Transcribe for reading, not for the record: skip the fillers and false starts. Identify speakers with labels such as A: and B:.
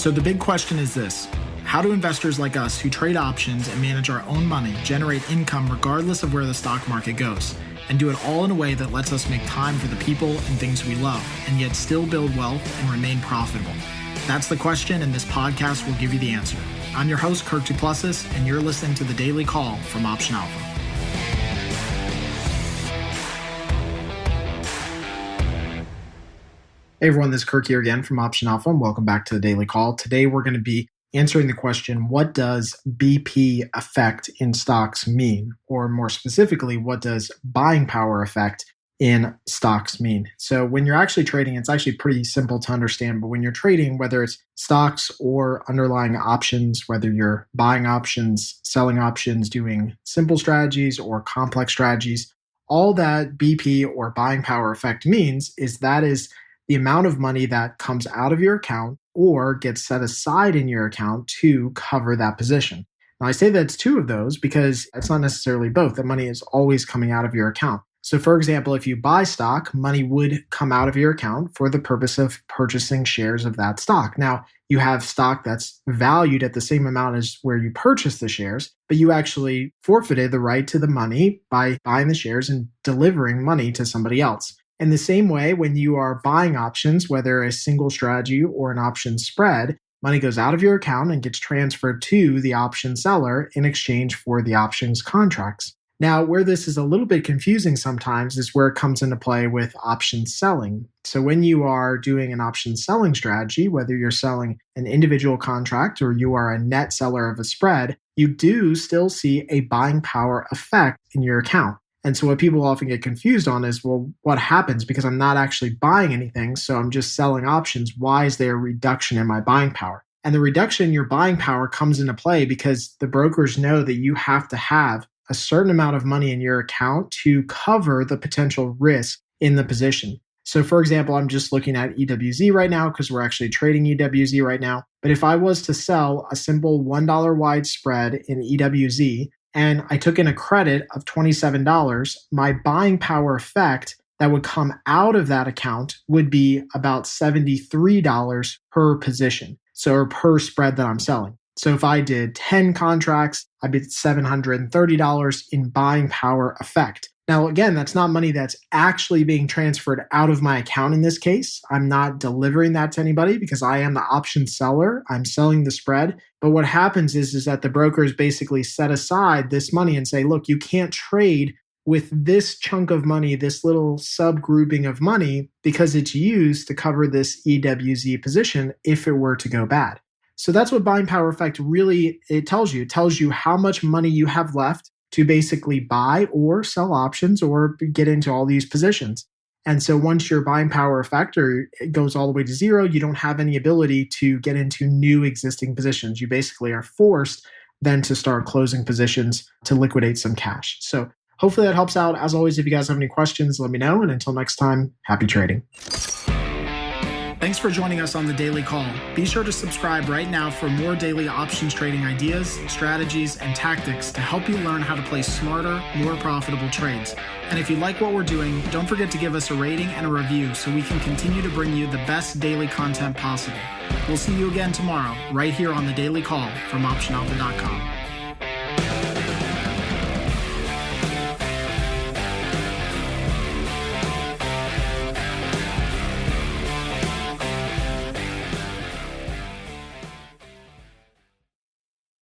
A: So the big question is this: how do investors like us who trade options and manage our own money generate income regardless of where the stock market goes, and do it all in a way that lets us make time for the people and things we love, and yet still build wealth and remain profitable? That's the question, and this podcast will give you the answer. I'm your host, Kirk Duplessis, and you're listening to The Daily Call from Option Alpha. Hey everyone, this is Kirk here again from Option Alpha, and welcome back to The Daily Call. Today we're going to be answering the question, what does BP effect in stocks mean? Or more specifically, what does buying power effect in stocks mean? So when you're actually trading, it's actually pretty simple to understand, but when you're trading, whether it's stocks or underlying options, whether you're buying options, selling options, doing simple strategies or complex strategies, all that BP or buying power effect means is that is the amount of money that comes out of your account or gets set aside in your account to cover that position. Now, I say that it's two of those because it's not necessarily both. The money is always coming out of your account. So for example, if you buy stock, money would come out of your account for the purpose of purchasing shares of that stock. Now, you have stock that's valued at the same amount as where you purchased the shares, but you actually forfeited the right to the money by buying the shares and delivering money to somebody else. In the same way, when you are buying options, whether a single strategy or an option spread, money goes out of your account and gets transferred to the option seller in exchange for the options contracts. Now, where this is a little bit confusing sometimes is where it comes into play with option selling. So when you are doing an option selling strategy, whether you're selling an individual contract or you are a net seller of a spread, you do still see a buying power effect in your account. And so what people often get confused on is, well, what happens? Because I'm not actually buying anything, so I'm just selling options. Why is there a reduction in my buying power? And the reduction in your buying power comes into play because the brokers know that you have to have a certain amount of money in your account to cover the potential risk in the position. So for example, I'm just looking at EWZ right now because we're actually trading EWZ right now. But if I was to sell a simple $1 wide spread in EWZ, and I took in a credit of $27, my buying power effect that would come out of that account would be about $73 per position, or per spread that I'm selling. So if I did 10 contracts, I'd be at $730 in buying power effect. Now, again, that's not money that's actually being transferred out of my account in this case. I'm not delivering that to anybody because I am the option seller. I'm selling the spread. But what happens is that the brokers basically set aside this money and say, look, you can't trade with this chunk of money, this little subgrouping of money, because it's used to cover this EWZ position if it were to go bad. So that's what buying power effect really, it tells you. It tells you how much money you have left to basically buy or sell options or get into all these positions. And so once your buying power factor goes all the way to zero, you don't have any ability to get into new existing positions. You basically are forced then to start closing positions to liquidate some cash. So hopefully that helps out. As always, if you guys have any questions, let me know. And until next time, happy trading. Thanks for joining us on The Daily Call. Be sure to subscribe right now for more daily options trading ideas, strategies, and tactics to help you learn how to place smarter, more profitable trades. And if you like what we're doing, don't forget to give us a rating and a review so we can continue to bring you the best daily content possible. We'll see you again tomorrow, right here on The Daily Call from OptionAlpha.com.